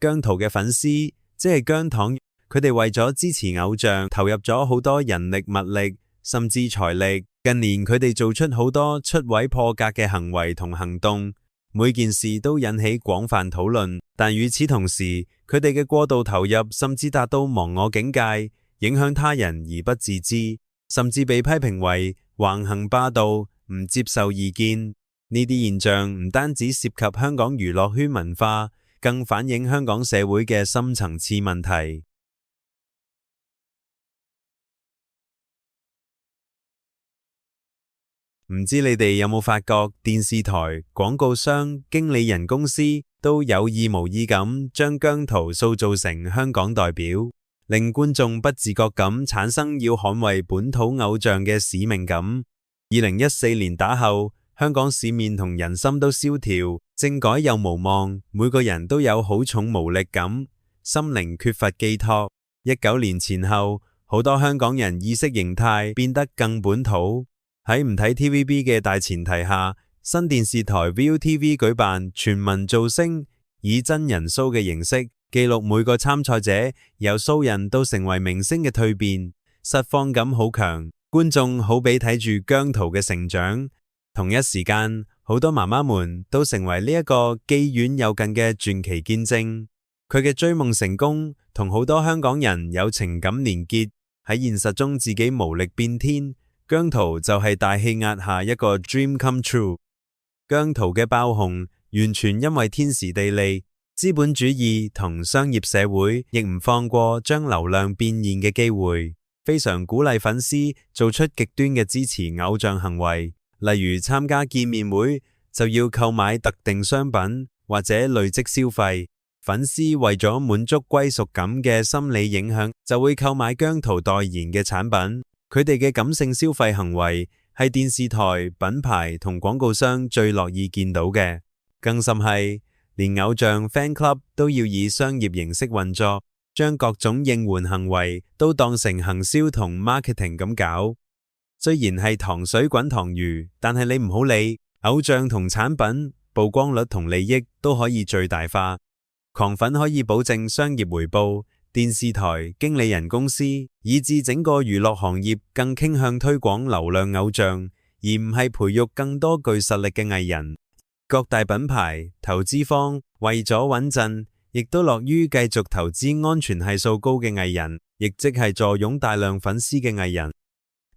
姜濤嘅粉絲，即係姜糖，佢哋為咗支持偶像，投入咗好多人力物力，甚至財力。近年佢哋做出好多出位破格嘅行為同行動，每件事都引起廣泛討論。但與此同時，佢哋嘅過度投入甚至達到忘我境界，影響他人而不自知，甚至被批評為橫行霸道，唔接受意見。呢啲現象唔單止涉及香港娛樂圈文化，更反映香港社會嘅深層次問題。唔知你哋有冇發覺，電視台、廣告商、經理人公司都有意無意咁將姜濤塑造成香港代表，令觀眾不自覺咁產生要捍衛本土偶像嘅使命感。2014年打後，香港市面同人心都蕭條，政改又無望，每個人都有好重無力感，心靈缺乏寄託。19年前後，好多香港人意識形態變得更本土。喺唔睇 TVB 嘅大前提下，新電視台 ViuTV 舉辦全民造星，以真人 show 嘅形式記錄每個參賽者由素人到成為明星嘅蛻變，實況感好強，觀眾好比睇住姜濤嘅成長。同一時間，好多媽媽們都成為呢一個既遠又近嘅傳奇見證。佢嘅追夢成功，同好多香港人有情感連結。喺現實中自己無力變天，姜濤就係大氣壓下一個 dream come true。姜濤嘅爆紅完全因為天時地利，資本主義同商業社會亦唔放過將流量變現嘅機會，非常鼓勵粉絲做出極端嘅支持偶像行為，例如參加見面會就要購買特定商品或者累積消費。粉絲為咗滿足歸屬感嘅心理影響，就會購買姜濤代言嘅產品。佢哋嘅感性消費行為係電視台、品牌同廣告商最樂意見到嘅。更甚係，連偶像 fan club 都要以商業形式運作，將各種應援行為都當成行銷同 marketing 咁搞。雖然係糖水滾糖魚，但係你唔好理，偶像同產品曝光率同利益都可以最大化。狂粉可以保證商業回報，電視台、經理人公司以至整個娛樂行業更傾向推廣流量偶像，而唔係培育更多具實力嘅藝人。各大品牌、投資方為咗穩陣，亦都樂於繼續投資安全係數高嘅藝人，亦即係坐擁大量粉絲嘅藝人。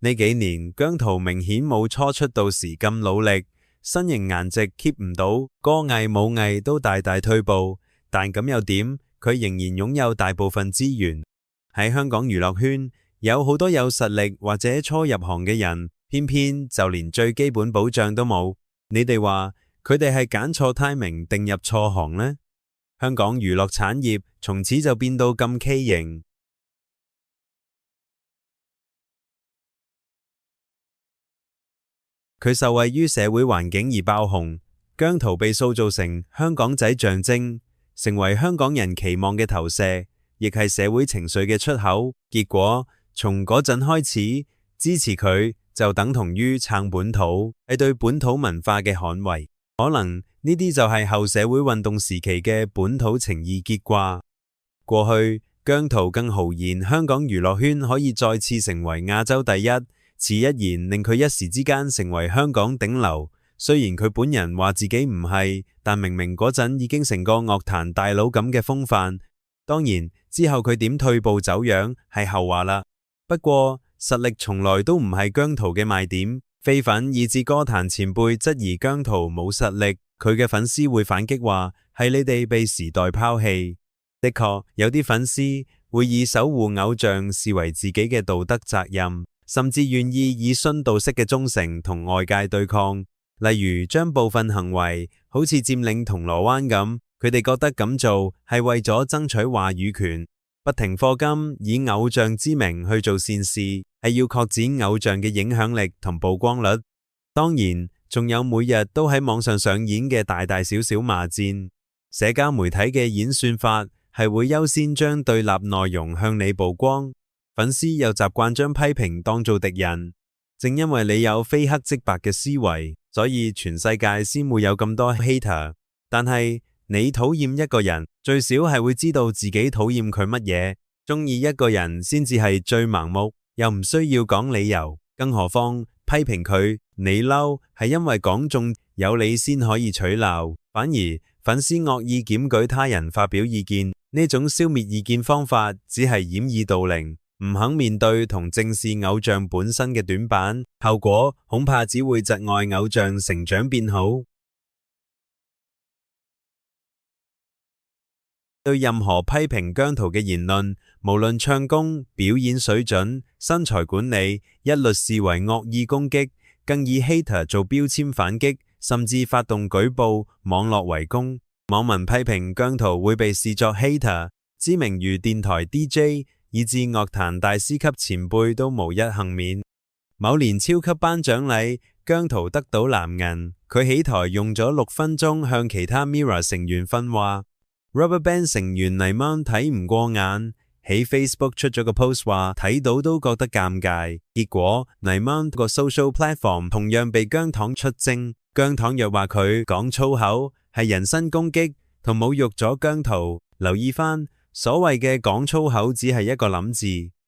呢幾年姜濤明顯冇初出道時咁努力，身形顏值 keep 唔到，歌藝舞藝都大大退步。但咁又點？佢仍然擁有大部分資源。喺香港娛樂圈，有好多有實力或者初入行嘅人，偏偏就連最基本保障都冇。你哋話佢哋係揀錯 timing 定入錯行呢？香港娛樂產業從此就變到咁畸形。佢受惠於社會環境而爆紅，姜濤被塑造成香港仔象徵，成為香港人期望嘅投射，亦係社會情緒嘅出口。結果從嗰陣開始，支持佢就等同於撐本土，係對本土文化嘅捍衛。可能呢啲就係後社會運動時期嘅本土情意結掛。過去姜濤更豪言香港娛樂圈可以再次成為亞洲第一，此一言令佢一時之間成為香港頂流。雖然佢本人話自己唔係，但明明嗰陣已經成個樂壇大佬咁嘅風範。當然之後佢點退步走樣係後話啦。不過實力從來都唔係姜濤嘅賣點，非粉以至歌壇前輩質疑姜濤冇實力，佢嘅粉絲會反擊話係你哋被時代拋棄。的確有啲粉絲會以守護偶像視為自己嘅道德責任，甚至願意以殉道式嘅忠誠同外界對抗。例如將部分行為好似佔領銅鑼灣咁，佢哋覺得咁做係為咗爭取話語權，不停課金以偶像之名去做善事，係要擴展偶像嘅影響力同曝光率。當然仲有每日都喺網上上演嘅大大小小罵戰。社交媒體嘅演算法係會優先將對立內容向你曝光，粉絲又習慣將批評當做敵人。正因為你有非黑即白嘅思維，所以全世界先會有咁多 hater。但係你討厭一個人，最少係會知道自己討厭佢乜嘢。鍾意一個人先至係最盲目，又唔需要講理由。更何況批評佢，你嬲係因為講中有理先可以取鬧，反而粉絲惡意檢舉他人發表意見，呢種消滅意見方法只係掩耳盜鈴，唔肯面對同正視偶像本身嘅短板，後果恐怕只會窒礙偶像成長變好。對任何批評姜濤嘅言論，無論唱功、表演水準、身材管理，一律視為惡意攻擊，更以 hater 做標籤反擊，甚至發動舉報、網絡圍攻。網民批評姜濤會被視作 hater， 知名如電台 DJ， 以至樂壇大師級前輩都無一幸免。某年超級頒獎禮，姜濤得到藍銀，佢起台用咗6分鐘向其他 Mirror 成員訓話。RubberBand 成員黎芒睇唔過眼，喺 Facebook 出咗個 post 話睇到都覺得尷尬。結果黎芒個 social platform 同樣被姜糖出征，姜糖又話佢講粗口係人身攻擊同侮辱咗姜濤。留意返，所謂嘅講粗口只係一個諗字，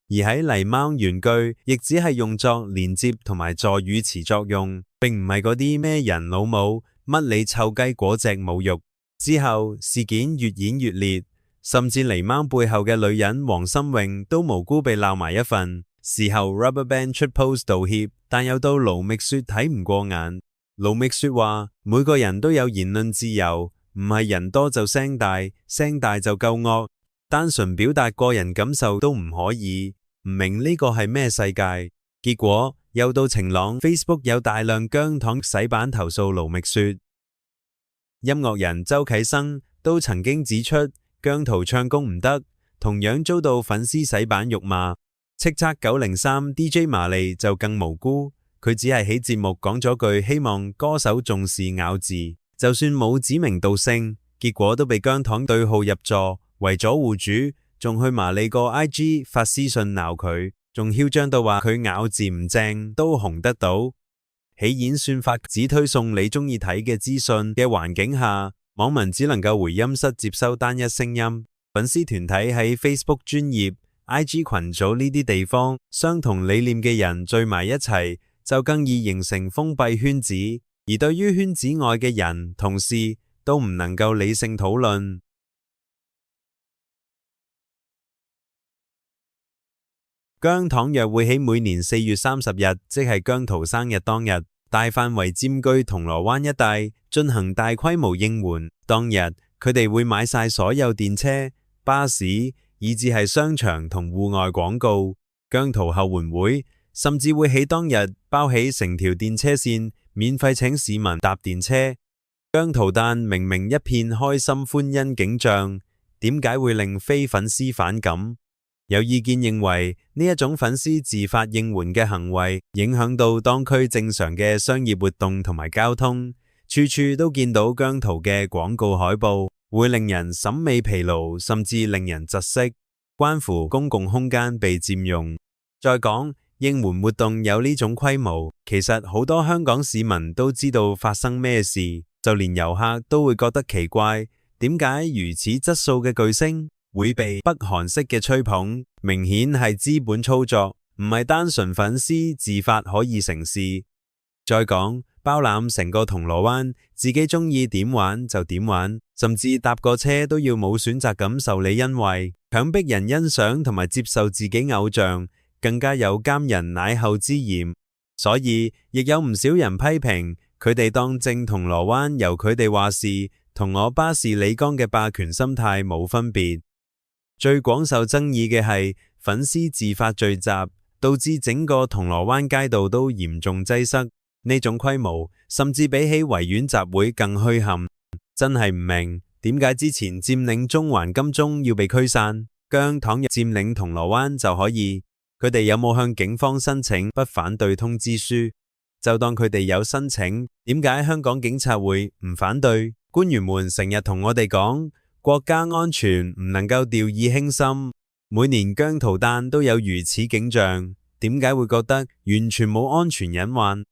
而喺黎芒原句亦只係用作連接同埋助語詞作用，並唔係嗰啲咩人老母乜你臭雞嗰隻侮辱。之後事件越演越烈，甚至黎芒背後嘅女人黃心穎都無辜被鬧埋一份。事後 RubberBand 出 post 道歉，但又到盧覓雪睇唔過眼。盧覓雪話：每個人都有言論自由，唔係人多就聲大，聲大就夠惡，單純表達個人感受都唔可以。唔明呢個係咩世界？結果又到晴朗 Facebook 有大量姜糖洗版投訴盧覓雪。音樂人周啟生都曾經指出姜濤唱功唔得，同樣遭到粉絲洗版辱罵。叱咤903 DJ 麻利就更無辜，佢只係喺節目講咗句希望歌手重視咬字，就算冇指名道姓，結果都被姜糖對號入座，為咗護主，仲去麻利個 IG 發私信鬧佢，仲囂張到話佢咬字唔正都紅得到。喺演算法只推送你中意睇嘅資訊嘅環境下，網民只能夠回音室接收單一聲音。粉絲團體喺 Facebook 專頁、IG 群組呢啲地方，相同理念嘅人聚埋一齊，就更易形成封閉圈子。而對於圈子外嘅人、同事，都唔能夠理性討論。姜糖約會喺每年4月30日，即係姜濤生日當日，大範圍佔據銅鑼灣一帶，進行大規模應援。當日佢哋會買晒所有電車、巴士，以至係商場同戶外廣告。姜濤後援會甚至會喺當日包起成條電車線，免費請市民搭電車。姜濤誕明明一片開心歡欣景象，點解會令非粉絲反感？有意見認為呢一種粉絲自發應援嘅行為，影響到當區正常嘅商業活動同埋交通，處處都見到姜濤嘅廣告海報，會令人審美疲勞，甚至令人窒息，關乎公共空間被佔用。再講應援活動有呢種規模，其實好多香港市民都知道發生咩事，就連遊客都會覺得奇怪，點解如此質素嘅巨星會被北韓式嘅吹捧？明顯係資本操作，唔係單純粉絲自發可以成事。再講包攬成個銅鑼灣，自己中意點玩就點玩，甚至搭個車都要冇選擇咁受你恩惠，強迫人欣賞同埋接受自己偶像，更加有監人乃後之嫌。所以亦有唔少人批評佢哋當正銅鑼灣由佢哋話事，同我巴士李剛嘅霸權心態冇分別。最廣受爭議嘅係粉絲自發聚集，導致整個銅鑼灣街道都嚴重擠塞。呢種規模甚至比起維園集會更墟冚，真係唔明點解之前佔領中環金鐘要被驅散，姜糖入佔領銅鑼灣就可以？佢哋有冇向警方申請不反對通知書？就當佢哋有申請，點解香港警察會唔反對？官員們成日同我哋講，國家安全唔能夠掉以輕心，每年姜濤誕都有如此景象，點解會覺得完全冇安全隱患？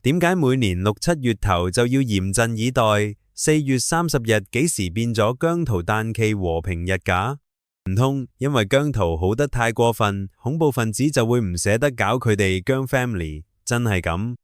點解每年6、7月頭就要嚴陣以待， 4月30日幾時變咗姜濤誕期和平日㗎？唔通因為姜濤好得太過分，恐怖分子就會唔捨得搞佢哋姜 family？真係咁？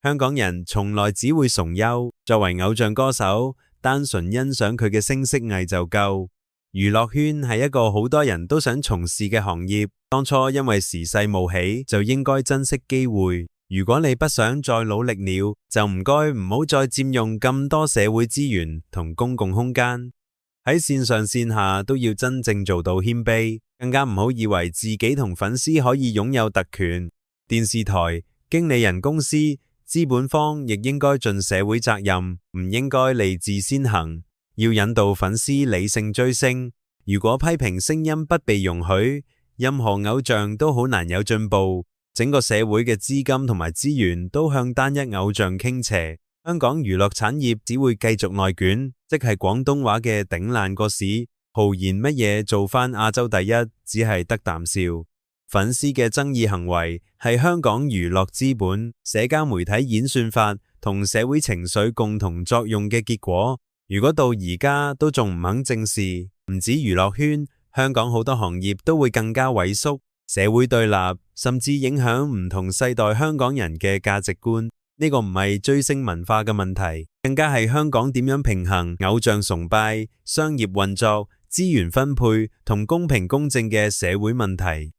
香港人從來只會崇優，作為偶像歌手，單純欣賞佢嘅聲色藝就夠。娛樂圈係一個好多人都想從事嘅行業，當初因為時勢冒起，就應該珍惜機會。如果你不想再努力了，就唔好再佔用咁多社會資源同公共空間。喺線上線下都要真正做到謙卑，更加唔好以為自己同粉絲可以擁有特權。電視台、經理人公司、資本方亦應該盡社會責任，唔應該利字先行，要引導粉絲理性追星。如果批評聲音不被容許，任何偶像都好難有進步。整個社會嘅資金同埋資源都向單一偶像傾斜，香港娛樂產業只會繼續內捲，即係廣東話嘅頂爛個屎。豪言乜嘢做返亞洲第一，只係得啖笑。粉絲嘅爭議行為係香港娛樂資本、社交媒體演算法同社會情緒共同作用嘅結果。如果到而家都仲唔肯正視，唔止娛樂圈，香港好多行業都會更加萎縮。社會對立，甚至影響唔同世代香港人嘅價值觀。呢個唔係追星文化嘅問題，更加係香港點樣平衡偶像崇拜、商業運作、資源分配同公平公正嘅社會問題。